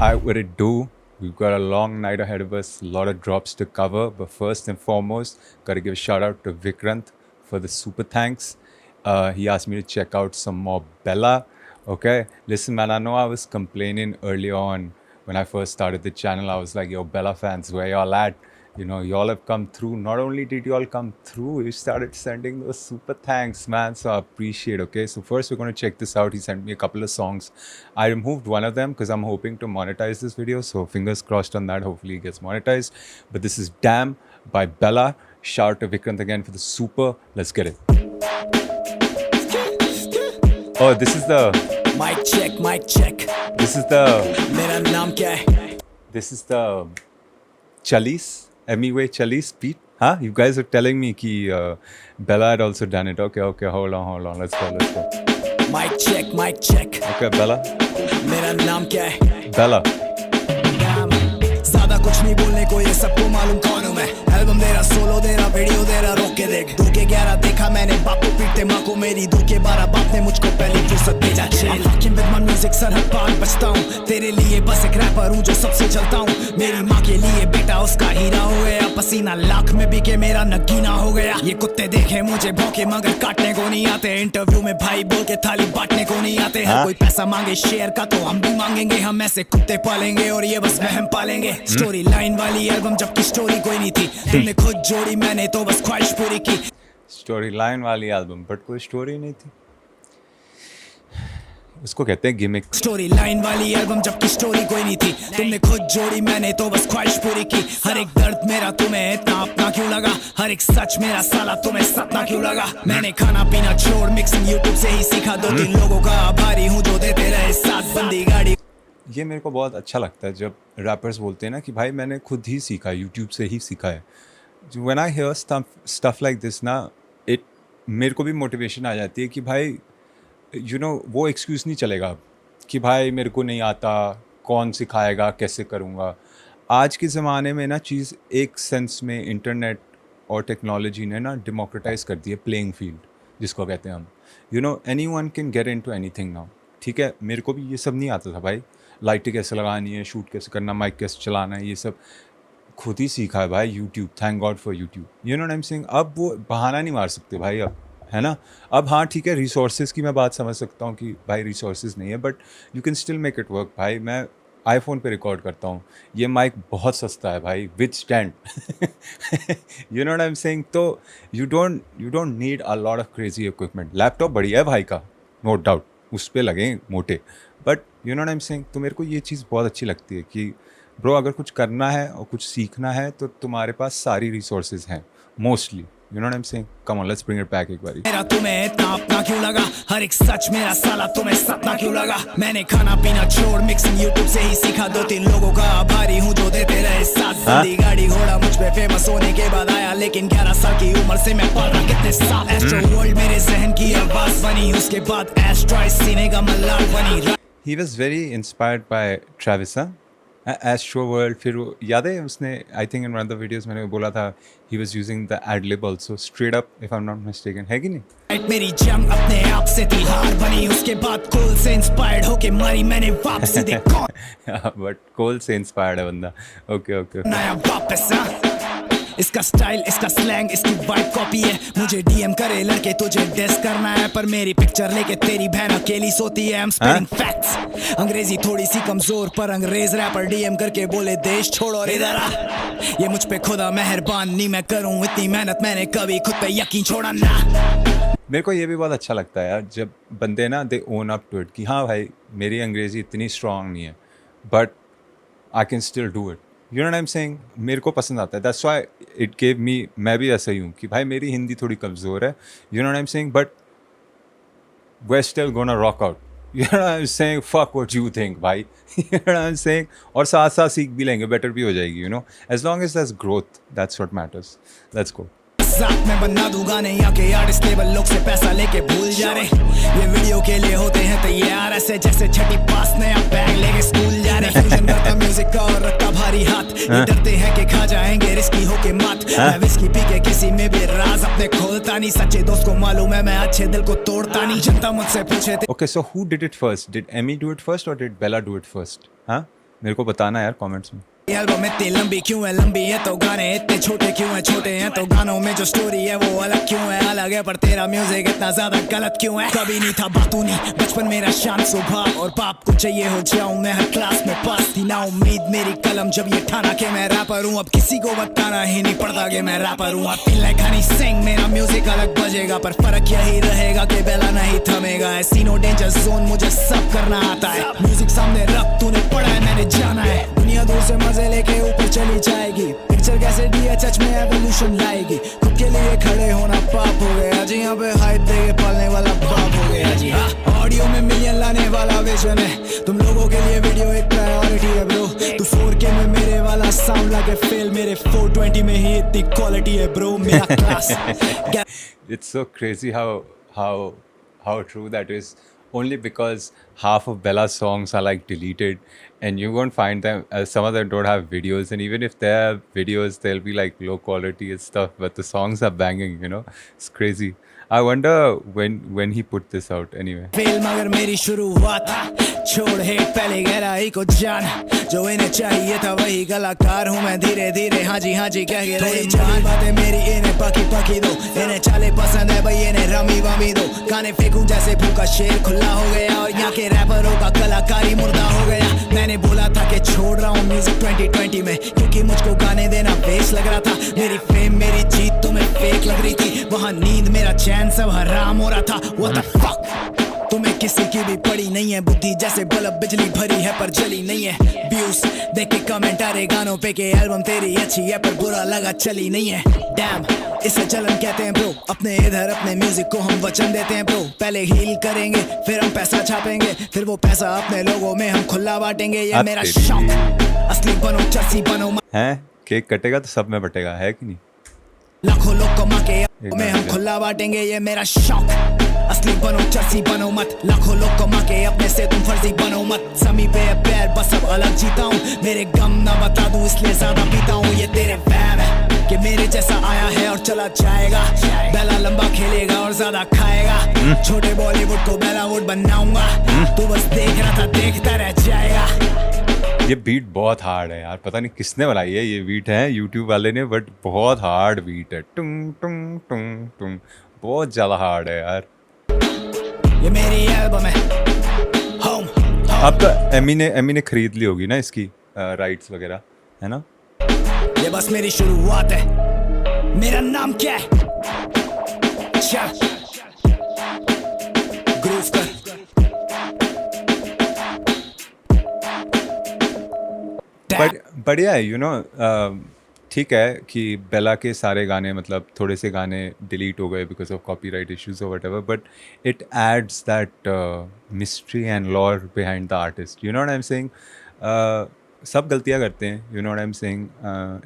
What it do? We've got a long night ahead of us, a lot of drops to cover. But first and foremost, got to give a shout out to Vikrant for the super thanks. He asked me to check out some more Bella. Okay, listen, man, I know I was complaining early on when I first started the channel. I was like, yo, Bella fans, where y'all at? You know, y'all have come through. Not only did y'all come through, you started sending those super thanks, man. So I appreciate. Okay, so first we're going to check this out. He sent me a couple of songs. I removed one of them because I'm hoping to monetize this video. So fingers crossed on that. Hopefully it gets monetized. But this is Damn by Bella. Shout out to Vikrant again for the super. Let's get it. Oh, this is the Mic check, mic check. this is the मेरा नाम क्या है? this is the Chalice, Emiway Chalice beat. Huh? You guys are telling me कि Bella had also done it. Okay, hold on. Let's go. Mic check, mic check. Okay, Bella. मेरा नाम क्या है? Bella. ज्यादा कुछ नहीं बोलने को, ये सबको मालूम कौन हूँ मैं। एल्बम दे रहा, सोलो दे रहा, वीडियो दे रहा, रोक के देख। 2 के 11 देखा मैंने, बाप को पीटते माँ को मेरी। 2 के 12 बाप ने मुझको पहली फुर्सत भेजा। I'm fucking with my music, सरहद पार बचता हूँ। तेरे लिए बस एक रैपर हूँ जो सबसे चलता हूँ। मेरी माँ के लिए बेटा उसका हीरा हो गया। पसीना लाख में बिके, मेरा नगीना हो गया। ये कुत्ते देखे मुझे भौंके मगर काटने को नहीं आते। इंटरव्यू में भाई बोल के थाली बांटने को नहीं आते। हर कोई पैसा मांगे शेयर का तो हम भी मांगेंगे। हम ऐसे कुत्ते पालेंगे और ये बस वहम पालेंगे। स्टोरी लाइन वाली एल्बम जबकि स्टोरी कोई नहीं थी। तुमने खुद जोड़ी, मैंने तो बस ख्वाहिश पूरी की। स्टोरी लाइन वाली एल्बम बट कोई स्टोरी नहीं थी। उसको कहते हैं गिमिक। स्टोरी लाइन वाली एल्बम जबकि स्टोरी कोई नहीं थी। तुमने खुद जोड़ी, मैंने तो बस ख्वाहिश पूरी की। हर एक दर्द मेरा तुम्हें इतना अपना क्यों लगा? हर एक सच मेरा साला तुम्हें सपना क्यों लगा? मैंने खाना पीना छोड़ मिक्सिंग यूट्यूब से ही सीखा। 2-3 लोगों का आभारी हूँ जो देते रहे साथ। बंदी गाड़ी। ये मेरे को बहुत अच्छा लगता है जब रैपर्स बोलते हैं ना कि भाई मैंने खुद ही सीखा, यूट्यूब से ही सीखा है। When I hear stuff like this ना, इट मेरे को भी मोटिवेशन आ जाती है कि भाई वो एक्सक्यूज़ नहीं चलेगा अब कि भाई मेरे को नहीं आता, कौन सिखाएगा, कैसे करूँगा। आज के ज़माने में ना चीज़ एक सेंस में इंटरनेट और टेक्नोलॉजी ने ना डेमोक्रेटाइज कर दी है प्लेइंग फील्ड, जिसको कहते हैं हम। Anyone can get into anything now. ठीक है, मेरे को भी ये सब नहीं आता था भाई। लाइटें कैसे लगानी है, शूट कैसे करना, माइक कैसे चलाना है, ये सब खुद ही सीखा है भाई। YouTube, thank God for YouTube. You know what I am saying. अब वो बहाना नहीं मार सकते भाई अब, है ना। अब हाँ ठीक है, रिसोर्सेज की मैं बात समझ सकता हूँ कि भाई रिसोर्सेज नहीं है, but you can still make it work भाई। मैं आईफोन पे रिकॉर्ड करता हूँ, ये माइक बहुत सस्ता है भाई, with stand. You know what I am saying. तो you don't need a lot of crazy equipment. Laptop बढ़िया है भाई का, नो डाउट, उस पर लगे मोटे, but you know what I am saying. तो मेरे को ये चीज़ बहुत अच्छी लगती है कि ब्रो अगर कुछ करना है और कुछ सीखना है तो तुम्हारे पास सारी रिसोर्सेज हैं mostly. You know what I'm saying? Come on, let's bring it back एक बारी। मेरा तुम्हें इतना अपना क्यों लगा? हर एक सच मेरा साला तुम्हें सपना क्यों लगा? मैंने खाना पीना छोड़ मिक्सिंग यूट्यूब से ही सीखा। 2-3 लोगों का आभारी हूँ जो देते रहे साथ। बंदी गाड़ी घोड़ा मुझ पे फेमस होने के बाद आया, लेकिन 11 साल की उम्र से मैं पढ़ रहा कितने साल। एस्ट्रो वर्ल्ड मेरे जहन की आवाज बनी, उसके बाद एस्ट्रॉइड सीने का मल्लार बनी। He was very inspired by Travis, huh? Astro World। फिर वो याद है उसने, I think in one of the videos मैंने बोला था, he was using the ad lib also straight up if I'm not mistaken, है कि नहीं। मेरी जंग अपने आप से थी, हार बनी उसके बाद कोल से इंस्पायर्ड होके मारी मैंने वापसी। देखो बट कोल से इंस्पायर्ड है बंदा। ओके नया वापस। इसका स्टाइल, इसका स्लैंग, इसकी वाइब कॉपी है। मुझे डीएम करे लड़के तुझे डिस करना है, पर मेरी पिक्चर लेके तेरी बहन अकेली सोती है। I'm spitting facts। अंग्रेजी थोड़ी सी कमजोर, पर अंग्रेज रैपर डीएम करके बोले देश छोड़ और इधर आ। ये मुझ पे खुदा मेहरबान, नहीं मैं करूं इतनी मेहनत, मैंने कभी खुद पे यकीन छोड़ा ना। मेरे को ये भी बहुत अच्छा लगता है यार जब बंदे ना दे ओन अप टू इट कि हाँ भाई मेरी अंग्रेजी इतनी स्ट्रांग नहीं है, but I can still do it. You know what I am saying. मेरे को पसंद आता है, that's why it gave me. मैं भी ऐसा ही हूँ कि भाई मेरी हिंदी थोड़ी कमज़ोर है, you know what I am saying, but we are still gonna rock out. You know what I am saying, fuck what you think भाई। You know what I am saying. और साथ साथ सीख भी लेंगे, बेटर भी हो जाएगी, as long as that's growth, that's what matters. Let's go. साथ में बना दूं गाने यहाँ के आर्टिस्ट लेवल लोग से पैसा लेके भूल जा रहे। ये वीडियो के लिए होते हैं तैयार, ऐसे जैसे छठी पास नया बैग लेके स्कूल जा रहे। फ्यूजन करता म्यूजिक का और रखता भारी हाथ, ये डरते हैं कि खा जाएंगे रिस्की होके मात। मैं विस्की पी के किसी में भी राज अपने खोलता नहीं, सच्चे दोस्त को मालूम है मैं अच्छे दिल को तोड़ता नहीं। जनता मुझसे पूछे थे Okay, so who did it first? Did Emmy do it first or did Bella do it first? Huh? मेरे को बताना यार कमेंट्स में। एल्बम इतनी लंबी क्यों है, लंबी है तो गाने इतने छोटे क्यों है, छोटे हैं तो गानों में जो स्टोरी है वो अलग क्यों है, अलग है पर तेरा म्यूजिक इतना ज्यादा गलत क्यों है। कभी नहीं था बातूनी बचपन मेरा शान स्वभाव, और बाप को चाहिए हो जाऊं मैं हर क्लास में पास, थी ना उम्मीद मेरी कलम जब ये ठाना के मैं रैपर हूँ, अब किसी को बताना ही नहीं पड़ता कि मैं रैपर हूँ। I feel like honey sing, मेरा म्यूजिक अलग बजेगा पर फर्क यही रहेगा कि बेला नहीं थमेगा। ऐसी नो डेंजर जोन मुझे सब करना आता है, म्यूजिक सामने रख तूने पढ़ा है मैंने जाना है, दुनिया दूर से मजे लेके ऊपर चली जाएगी, पिक्चर कैसे DHH में एवोल्यूशन लाएगी, खुद के लिए खड़े होना पाप हो गया जी, यहाँ पे हाइप देके पालने वाला बाप हो गया जी। ऑडियो में मिलियन लाने वाला विजन है, तुम लोगों के लिए वीडियो एक प्रायोरिटी है ब्रो, तू 4K में मेरे वाला साउंड लाके फेल, मेरे 420 में ही इतनी क्वालिटी है ब्रो, मेरा class. It's so crazy how true that is. Only because half of Bella's songs are like deleted, and you won't find them. Some of them don't have videos, and even if they have videos, they'll be like low quality and stuff. But the songs are banging, you know. It's crazy. I wonder when he put this out anyway. Fail मगर मेरी शुरुआत, छोड़ hate पहले गहराई को जान, जो इन्हें चाहिए था वही कलाकार हूँ मैं, धीरे धीरे हाँ जी कह के रही जान, बातें मेरी इन्हें पकी दो, इन्हें चाले पसंद है भाई इन्हें रमी वमी दो, गाने फेंकूं जैसे भूखा शेर खुला हो गया, और यहाँ के रैपरों का कलाकारी मुर्दा हो गया। मैंने बोला था कि छोड़ रहा हूँ म्यूजिक 2020 में, क्योंकि मुझको गाने देना वेस्ट लग रहा था, मेरी फेम मेरी जीत तुम्हें फेक लग रही थी, वहाँ नींद मेरा चैन सब हराम हो रहा था। What the fuck, तुम्हें किसी की भी पड़ी नहीं है बुद्धि, जैसे बल्ब बिजली भरी है पर जली नहीं है, व्यूज देख के कमेंट आ रहे गानों पे के एल्बम तेरी अच्छी है पर बुरा लगा चली नहीं है। डैम इसे चलन कहते हैं ब्रो, अपने इधर अपने म्यूजिक को हम वचन देते हैं ब्रो, पहले हील करेंगे फिर हम पैसा छापेंगे, फिर वो पैसा अपने लोगों में हम खुला बांटेंगे, ये मेरा शौक, असली बनो चर्सी बनो हैं केक कटेगा तो सब में बटेगा, है कि नहीं? लाखों लोग कमा के में हम खुला बांटेंगे, ये मेरा शौक, असली बनो चर्सी बनो मत, लाखों लोग कमा के अपने से तुम फर्जी बनो मत, समी पे है पैर बस अब अलग जीता हूँ, मेरे गम ना बता दूं इसलिए ज्यादा पीता हूँ, ये तेरे वहम है कि मेरे जैसा आया है और चला जाएगा, बेला लंबा खेलेगा और ज्यादा खाएगा, छोटे बॉलीवुड को बेलावुड बनाऊंगा, तू बस देख रहा था देखता रह जाएगा। ये बीट बहुत हार्ड है यार, पता नहीं किसने बनाई है ये बीट है, यूट्यूब वाले ने, बट बहुत हार्ड बीट है, टुंग टुंग टुंग टुंग, बहुत ज़्यादा हार्ड है यार। ये मेरी एल्बम है होम, अब तो एमी ने खरीद ली होगी ना इसकी राइट्स वगैरह, है ना? ये बस मेरी शुरुआत है, मेरा नाम क्या है, चल ग्रूव कर। बढ़िया है, यू नो, ठीक है कि बेला के सारे गाने, मतलब थोड़े से गाने डिलीट हो गए बिकॉज ऑफ कॉपीराइट इश्यूज और whatever, but it adds that mystery and lore behind the artist, you know what I am saying. सब गलतियाँ करते हैं, you know what I am saying,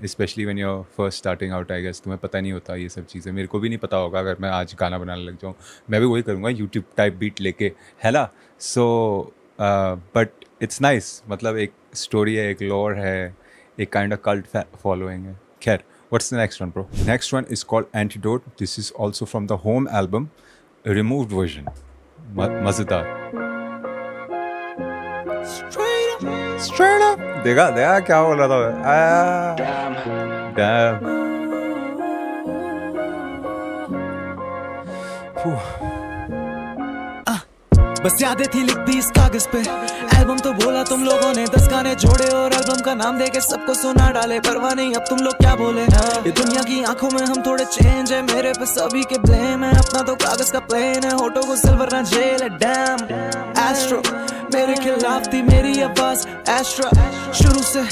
specially when you are first starting out, I guess तुम्हें पता नहीं होता ये सब चीज़ें, मेरे को भी नहीं पता होगा, अगर मैं आज गाना बनाने लग जाऊँ मैं भी वही करूँगा यूट्यूब टाइप बीट लेके, है ना? सो बट इट्स नाइस, मतलब एक स्टोरी है, एक लॉर है, एक काइंड ऑफ कल्ट फॉलोइंग है। खैर, what's the next one bro? Next one is called antidote, this is also from the home album, removed version, मजेदार। Straight up, देखा क्या बोल रहा था? Damn. बस यादें थी लिख दी इस कागज पे, एल्बम तो बोला तुम लोगों ने, 10 गाने जोड़े और एल्बम का नाम देके सबको सुना डाले, परवाह नहीं अब तुम लोग क्या बोले, ये दुनिया की आंखों में हम थोड़े चेंज है, मेरे पे सभी के ब्लेम है, अपना तो कागज का प्लेन है, होठों को सिल्वर ना जेल है। डैम एस्ट्रो मेरे खिलाफ थी मेरी आवाज, एस्ट्रा शुरू से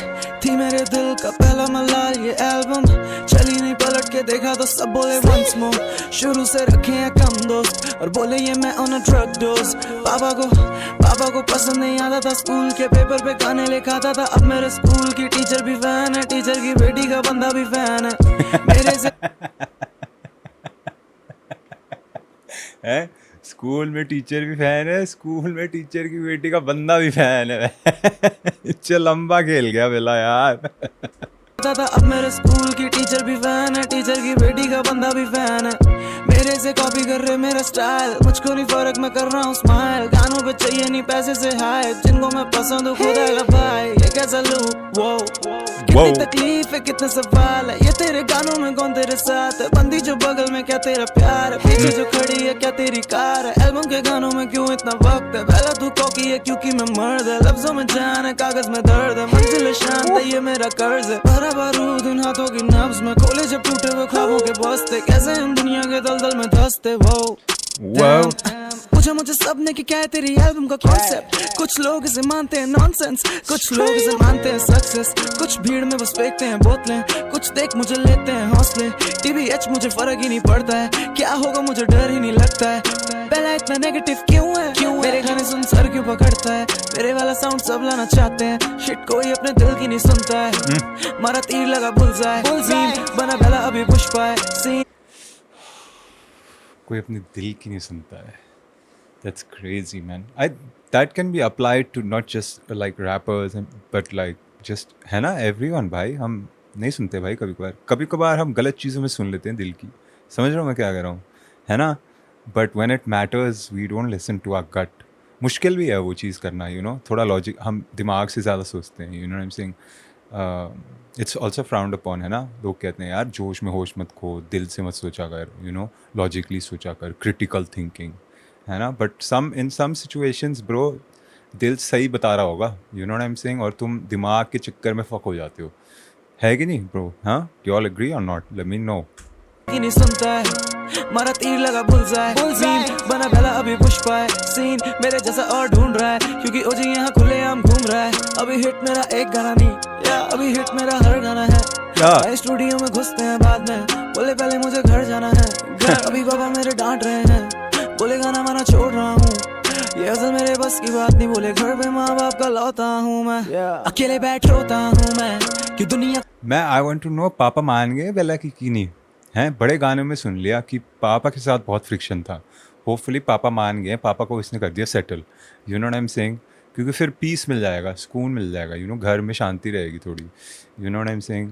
थी मेरे दिल का पहला मलाल, ये एल्बम चली नहीं, पलट के देखा तो सब बोले वंस मोर, शुरू से रखे हैं कम दोस्त और बोले ये मैं ऑन अ ड्रग डोज, पापा को पसंद नहीं आता था, स्कूल के पेपर पे गाने लिखाता था, अब मेरे स्कूल की टीचर भी फैन है, टीचर की बेटी का बंदा भी फैन है मेरे से है, स्कूल में टीचर भी फैन है, स्कूल में टीचर की बेटी का बंदा भी फैन है। इतना लंबा खेल गया बेला यार। था अब मेरे स्कूल की टीचर भी फैन है, टीचर की बेटी का बंदा भी फैन है, मेरे से कॉपी कर रहे मेरा स्टाइल, मुझको नहीं फर्क मैं कर रहा हूँ स्माइल। गानों पे चाहिए नहीं पैसे से हाय, जिनको मैं पसंद हूँ खुदा का भाई। ये कैसा लूप वो कितनी तकलीफ है कितने सवाल है, ये तेरे गानों में कौन तेरे साथ है। बंदी जो बगल में क्या तेरा प्यार है, पीछे जो खड़ी है क्या तेरी कार है। एल्बम के गानों में क्यों इतना वक्त है, पहला तू कॉकी है क्योंकि मैं मर्द है। लफ्जों में जान है कागज में दर्द है, मंजिल शांत है ये मेरा कर्ज है। भरा बारूद इन हाथों की नब्ज में, खोले जब टूटे वो ख्वाबों के बस्ते, कैसे हम दुनिया के दलदल में धंसते। वो पूछा मुझे सबने कि क्या है तेरी एल्बम का कॉन्सेप्ट। कुछ लोग इसे मानते हैं नॉनसेंस, कुछ लोग इसे मानते हैं सक्सेस। कुछ भीड़ में बस फेंकते हैं बोतलें, कुछ देख मुझे लेते हैं हौसले। TBH मुझे फर्क ही नहीं पड़ता है, क्या होगा मुझे डर ही नहीं लगता है। पहला इतना नेगेटिव क्यों है, मेरे गाने सुन सर क्यों पकड़ता है। मेरे वाला साउंड सब लाना चाहते हैं, शिट कोई अपने दिल की नहीं सुनता है। मारा तीर लगा बुलजाए, बना पहला अभी पुष्पा है सीन। कोई अपने दिल की नहीं सुनता है। That's crazy, man. That can be applied to not just like rappers but like just है ना everyone भाई। हम नहीं सुनते भाई, कभी कभार हम गलत चीज़ों में सुन लेते हैं दिल की। समझ रहा हूँ मैं क्या कह रहा हूँ, है ना। But when it matters we don't listen to our gut। मुश्किल भी है वो चीज़ करना, थोड़ा लॉजिक, हम दिमाग से ज़्यादा सोचते हैं, what I'm saying। It's also frowned upon, है ना। लोग कहते हैं यार जोश में होश मत खो, दिल से मत सोचा कर, लॉजिकली सोचा कर, क्रिटिकल थिंकिंग, है ना। But in some situations bro दिल सही बता रहा होगा, व्हाट आई एम सेइंग, और तुम दिमाग के चक्कर में फक हो जाते हो, है कि नहीं ब्रो। हाँ, यू ऑल एग्री और नॉट, लेट मी नो। नहीं सुनता है, मारा तीर लगा बुलजाए, बना पहला अभी पुष्पा है सीन। मेरे जैसा और ढूंढ रहा है क्योंकि ओजी यहाँ खुलेआम घूम रहा है। अभी हिट मेरा एक गाना नहीं, अभी हिट मेरा हर गाना है। भाई स्टूडियो में घुसते हैं बाद में, बोले पहले मुझे घर जाना है। अभी बाबा मेरे डांट रहे हैं, बोले गाना माना छोड़ रहा हूँ। ये असल मेरे बस की बात नहीं, बोले घर पे माँ बाप का लौटा हूँ मैं। अकेले बैठ रोता हूँ मैं कि दुनिया। मैं आई वांट टू नो पापा मान गए बेला की नहीं हैं। बड़े गानों में सुन लिया कि पापा के साथ बहुत फ्रिक्शन था। होपफुली पापा मान गए, पापा को इसने कर दिया settle, you know what I am saying. क्योंकि फिर पीस मिल जाएगा, सुकून मिल जाएगा, घर में शांति रहेगी थोड़ी, you know what I am saying.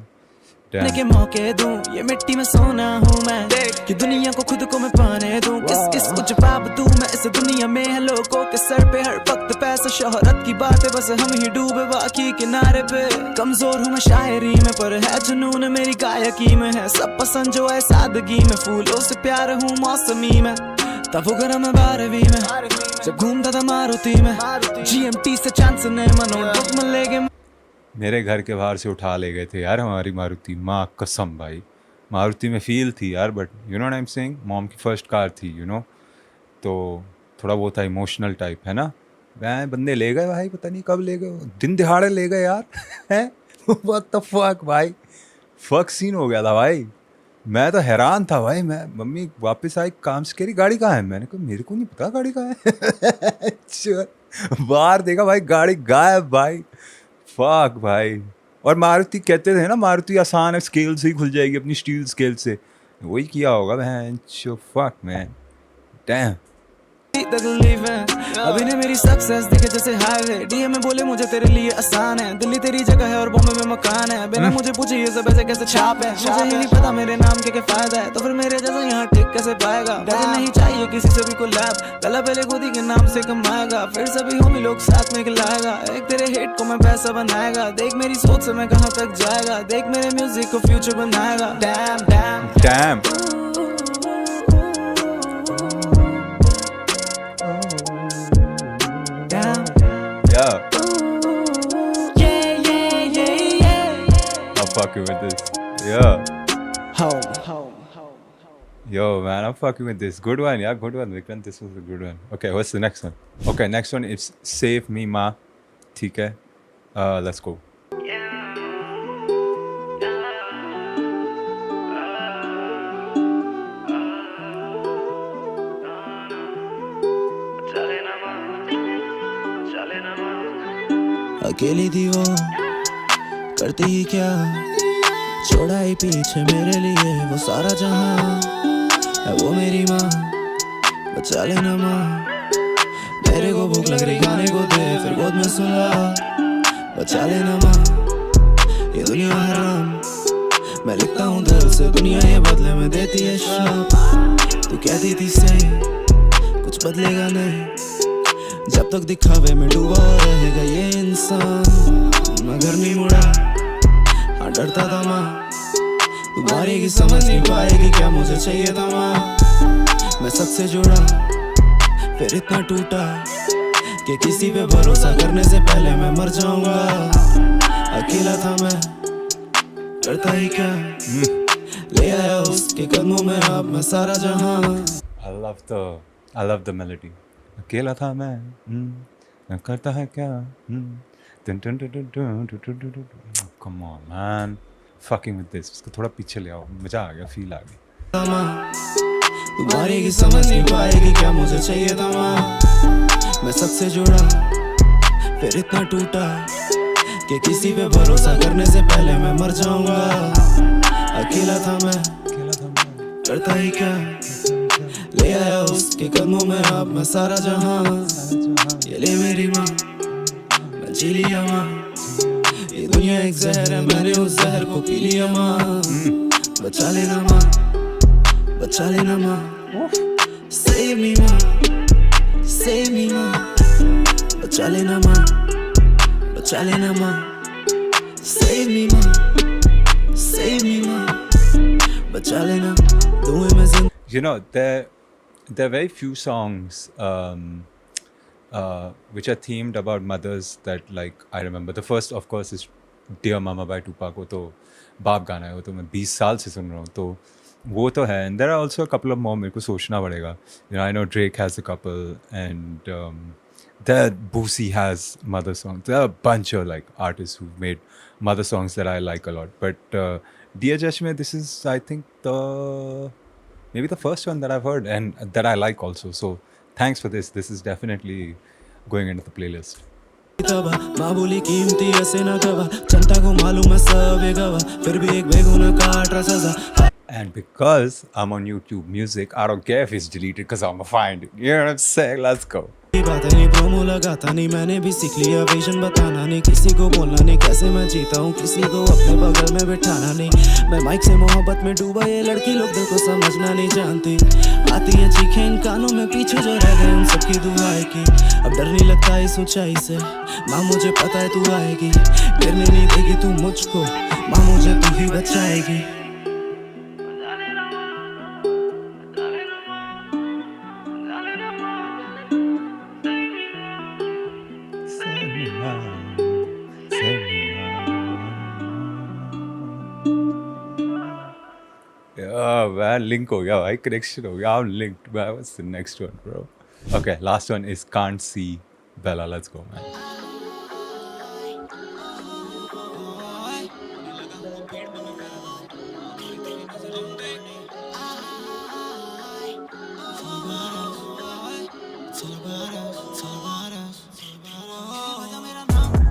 के मौके दूं, ये मिट्टी में सोना हूँ मैं कि दुनिया को खुद को मैं पाने दूं। किस को जवाब दूं मैं इस दुनिया में है लोगों के सर पे हर वक्त पैसा शोहरत की बातें, बस हम ही डूबे बाकी किनारे पे। कमजोर हूँ मैं शायरी में पर है जुनून मेरी गायकी में है। सब पसंद जो है सादगी में, फूलों से प्यार हूँ मौसमी में। तब वो गरम है 12वीं में जब घूमता था मारुति में, GMT से चांस ने नोटबुक में ले गए। मेरे घर के बाहर से उठा ले गए थे यार हमारी मारुति, माँ कसम भाई। मारुति में फील थी यार, but you know what I am saying, mom की फर्स्ट कार थी, तो थोड़ा वो था इमोशनल टाइप, है ना। वह बंदे ले गए भाई, पता नहीं कब ले गए, दिन दिहाड़े ले गए यार। हैं व्हाट द फक भाई, फक सीन हो गया था भाई। मैं तो हैरान था भाई। मैं मम्मी वापस आई काम से, कह रही गाड़ी कहाँ है। मैंने कहा मेरे को नहीं पता गाड़ी कहाँ है। बाहर देखा भाई गाड़ी गायब भाई, फक भाई। और मारुति कहते थे ना, मारुति आसान है, स्केल से ही खुल जाएगी अपनी स्टील स्केल से, वही किया होगा बहन। Fuck man, dam. तकलीफ है अभी ने मेरी सक्सेस दिखे जैसे हाईवे। DM में बोले मुझे तेरे लिए आसान है, दिल्ली तेरी जगह है और बॉम्बे में मकान है। बिना मुझे पूछे ये सब ऐसे कैसे छाप है, मुझे ही नहीं पता मेरे नाम के क्या फायदा है। तो फिर मेरे जैसा यहाँ टिक कैसे पाएगा, डर नहीं चाहिए किसी से भी कोलैब। पहले खुद ही के नाम से कमाएगा, फिर सभी होमी लोग साथ में खिलाएगा। एक तेरे हिट को मैं पैसा बनाएगा, देख मेरी सोच से मैं कहाँ तक जाएगा। देख मेरे म्यूजिक को फ्यूचर बनाएगा। Dam dam dam. I'm fucking with this. Yo, man, I'm fucking with this. Good one, yeah, good one, Vikrant. This was a good one. Okay, what's the next one? Okay, next one is Save Me Ma. ठीक है, let's go. अकेली थी वो करती ही क्या, छोड़ा ही पीछे मेरे लिए वो सारा जहां। है वो मेरी माँ, बचा लेना माँ। मेरे को भूख लग रही गाने को दे, फिर गोद में सुन ला, बचा लेना माँ। ये दुनिया हराम मैं लिखता हूँ दिल से, दुनिया ये बदले में देती है श्राप। तू कहती थी सही कुछ बदलेगा नहीं, जब तक दिखावे में डूबा रहेगा ये इंसान। मगर नहीं मुड़ा, हाँ डरता था माँ तू मारेगी, समझ नहीं पाएगी क्या मुझे चाहिए था माँ। मैं सबसे जुड़ा फिर इतना टूटा कि किसी पे भरोसा करने से पहले मैं मर जाऊंगा। अकेला था मैं, करता ही क्या, ले आया उसके कदमों में अब मैं सारा जहां। I love the melody. अकेला था मैं करता है क्या, come on man, fucking with this. उसको थोड़ा पीछे ले आओ, मजा आ गया, फील आ गई। तू मारेगी समझ नहीं पाएगी क्या मुझे चाहिए था माँ। मैं सबसे जुड़ा फिर इतना टूटा कि किसी पे भरोसा करने से पहले मैं मर जाऊंगा। अकेला था मैं, करता ही क्या, ले आया उसके कदमों में अब मैं सारा जहां। ये ले मेरी माँ, मैं जी लिया माँ, ये दुनिया एक जहर है, मैंने उस जहर को पी लिया माँ। बचा लेना माँ, बचा लेना माँ, save me माँ, save me माँ, बचा लेना माँ, बचा लेना माँ, save me माँ, save me माँ, बचा लेना दुए में जिंदगी। You know, there are very few songs which are themed about mothers that like I remember. The first, of course, is Dear Mama by Tupac. वो तो बाप गाना है, वो तो मैं 20 साल से सुन रहा हूँ, तो वो तो है. And there are also a couple of more, मेरे को सोचना पड़ेगा. You know, I know Drake has a couple, and there Boosie has mother songs. There are a bunch of like artists who've made mother songs that I like a lot. But Dear Jashme, this is I think maybe the first one that I've heard and that I like also. So thanks for this. This is definitely going into the playlist. माँ बोली कीमती ऐसे न गवा, जनता को मालूम है सब ये गवा, फिर भी एक बेगुनाह काट रहा सजा। And because I'm on YouTube Music, I don't care if it's deleted because I'm gonna find it. You know what I'm saying? Let's go. बात नहीं प्रोमो लगाता नहीं, मैंने भी सीख लिया विजन बताना नहीं, किसी को बोलना नहीं कैसे मैं जीता हूँ, किसी को अपने बगल में बिठाना नहीं। मैं माइक से मोहब्बत में डूबा, ये लड़की लोग दिल को समझना नहीं जानती। आती है चीखें इन कानों में, पीछे जो रह गए उन सबकी दुआएं की। अब डर नहीं लगता इस ऊंचाई से, माँ मुझे पता है तू आएगी, गिरने नहीं देगी तू मुझको, माँ मुझे तू ही बचाएगी। Man, link हो गया भाई, connection हो गया. I'm linked. Man, what's the next one, bro? Okay, last one is Can't See Bella. Let's go, man.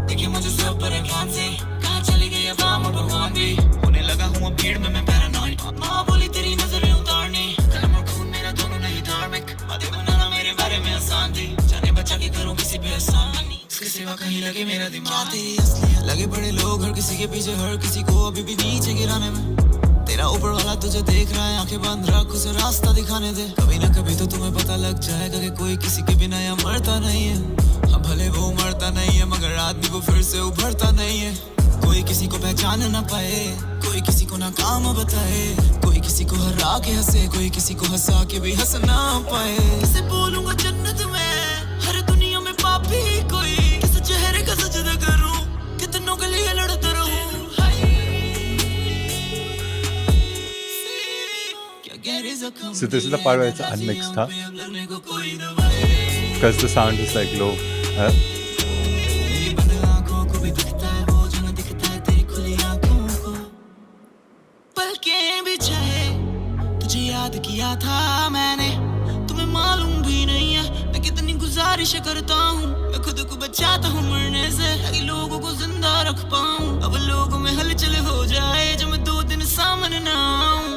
देखिए मुझे सब परेशान से, कहाँ चली गई अब आम भगवान भी, होने लगा हूँ भीड़ में मैं पैरानॉइड। माँ बोली तेरी नजरें उतारनी, कलम और खून मेरा दोनों नहीं धार्मिक, बातें बनाना मेरे बारे में आसान थी, जाने बचा के करूँ किसी पे आसान नहीं, इसके सिवा कहीं लगे मेरा दिमाग। तेरी असलियत लगे बड़े लोग हर किसी के पीछे, हर किसी को अभी भी नीचे गिराने में, तेरा ऊपर वाला तुझे देख रहा है, आंखें बंद रख उसे रास्ता दिखाने दे। कभी ना कभी तो तुम्हें पता लग जाएगा कि कोई किसी के बिना यहाँ मरता नहीं है। हाँ भले वो मरता नहीं है, मगर आदमी को फिर से उभरता नहीं है। कोई किसी को पहचान ना पाए, कोई किसी को ना काम बताए, कोई किसी को हरा के हंसे, कोई किसी को हंसा के भी हंस ना पाए। किसे बोलूंगा जन्नत में, हर दुनिया में पापी कोई, किस चेहरे का सजदा करूं, कितनों के लिए लड़ता रहूं। So this is the part where it's unmixed, huh? Because the sound is like low. Huh? तुझे याद किया था मैंने, तुम्हें मालूम भी नहीं है मैं कितनी गुजारिश करता हूँ, मैं खुद को बचाता हूँ मरने से, ताकि लोगों को जिंदा रख पाऊँ। अब लोगों में हलचल हो जाए जो मैं 2 दिन सामने ना आऊँ।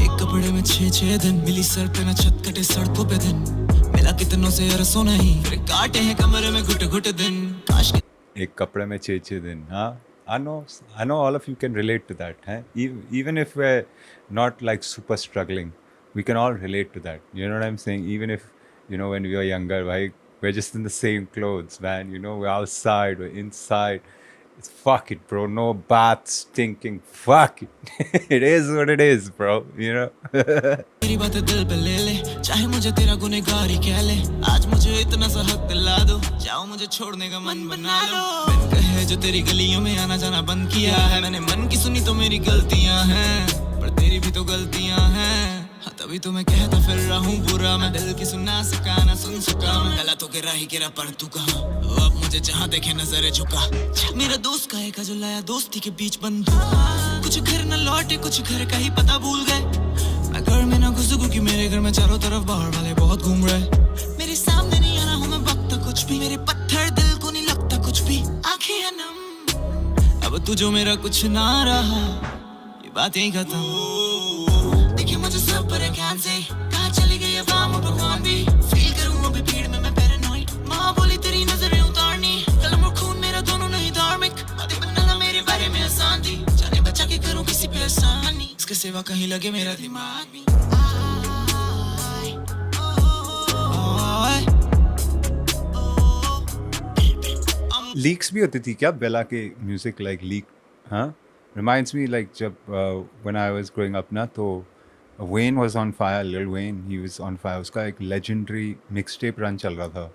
एक कपड़े में 6 दिन, मिली सर पे न छत कटे सड़कों पे दिन, मिला कितनों से रसों नहीं, फिर काटे हैं कमरे में घुट घुट दिन। काश एक कपड़े में 6 दिन, हाँ I know all of you can relate to that. Huh? Even if we're not like super struggling, we can all relate to that. You know what I'm saying? Even if, when we were younger, right? We're just in the same clothes, man. We're outside, we're inside. It's fuck it, bro. No bath stinking. Fuck it. It is what it is, bro. मेरी बात दिल पे ले ले, चाहे मुझे तेरा गुनहगार ही कह ले, आज मुझे इतना सा हक दिला दो, चाहो मुझे छोड़ने का मन बना लो। मैंने कहे जो तेरी गलियों में आना जाना बंद किया है, मैंने मन की सुनी तो मेरी गलतियां हैं, पर तेरी भी तो गलतियां हैं। हाँ तभी तो मैं कहता फिर रहा हूँ बुरा, मैं दिल की सुना सका ना सुन सका, मैं गलतों के राही गिरा पर तू कहाँ, अब मुझे जहाँ देखे नजर झुका। मेरा दोस्त कहेगा जो लाया दोस्ती के बीच बंदूक, कुछ घर न लौटे कुछ घर का ही पता भूल गए, मैं घर में ना घुसूं क्योंकि मेरे घर में चारों तरफ बाहर वाले बहुत घूम रहे, मेरे सामने नहीं आना हूँ मैं बकता कुछ भी, मेरे पत्थर दिल को नहीं लगता कुछ भी, आंखें है नम, अब तू जो मेरा कुछ ना रहा, ये बात यही खत्म। देखे मुझे सब परेशान से, कहाँ चली गई अब आम और भगवान भी, फील करूँ अभी भीड़ में मैं पैरानॉइड, माँ बोली तेरी नजरें उतारनी, कलम और खून मेरा दोनों नहीं धार्मिक, बातें बनाना मेरे बारे में आसान थी, जाने बचा के करूँ किसी पे आसानी, इसके सिवा कहीं लगे मेरा दिमाग भी। लीक्स भी होती थी क्या बेला के म्यूजिक लाइक लीक? हाँ, रिमाइंड्स मी लाइक जब when I was growing up ना, तो when was on fire, Lil when he was on fire, उसका एक लेजेंडरी मिक्स टेप रन चल रहा था,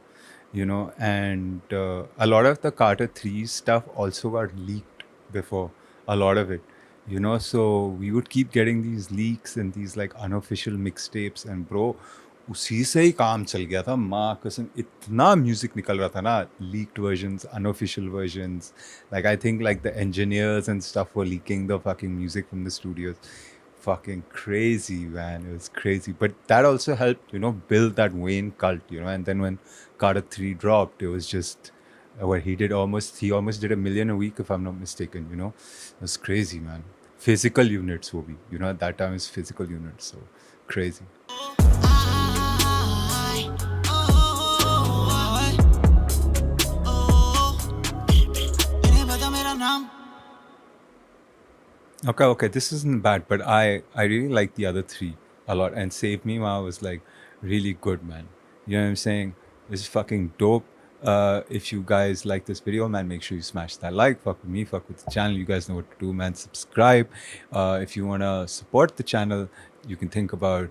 and a lot of the Carter 3 stuff also got leaked before, a lot of it, so we would keep getting these leaks and these like unofficial mixtapes, and bro, उसी से ही काम चल गया था, माँ कसम इतना म्यूजिक निकल रहा था ना, leaked versions, unofficial versions, like I think like the engineers and stuff were leaking the fucking music from the studios. Fucking crazy, man. It was crazy, but that also helped, build that Wayne cult, and then when Carter 3 dropped, it was just what he almost did 1 million a week, if I'm not mistaken, it was crazy, man. Physical units will be, at that time it's physical units, so crazy. Okay, this isn't bad, but I really like the other three a lot, and Save Me Ma was like really good, man. You know what I'm saying? It's fucking dope. If you guys like this video, man, make sure you smash that like, fuck with me, fuck with the channel. You guys know what to do, man. Subscribe. If you want to support the channel, you can think about,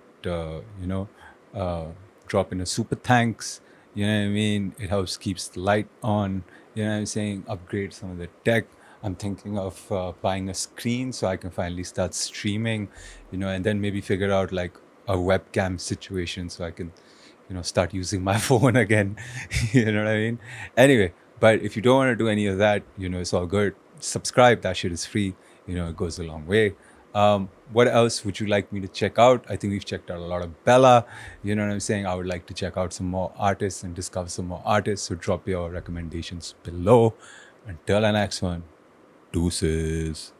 dropping a super thanks. You know what I mean? It helps keeps the light on. You know what I'm saying? Upgrade some of the tech. I'm thinking of buying a screen so I can finally start streaming, and then maybe figure out like a webcam situation so I can, start using my phone again. You know what I mean? Anyway, but if you don't want to do any of that, it's all good. Subscribe. That shit is free. It goes a long way. What else would you like me to check out? I think we've checked out a lot of Bella. You know what I'm saying? I would like to check out some more artists and discover some more artists. So drop your recommendations below. Until the next one. Deuces.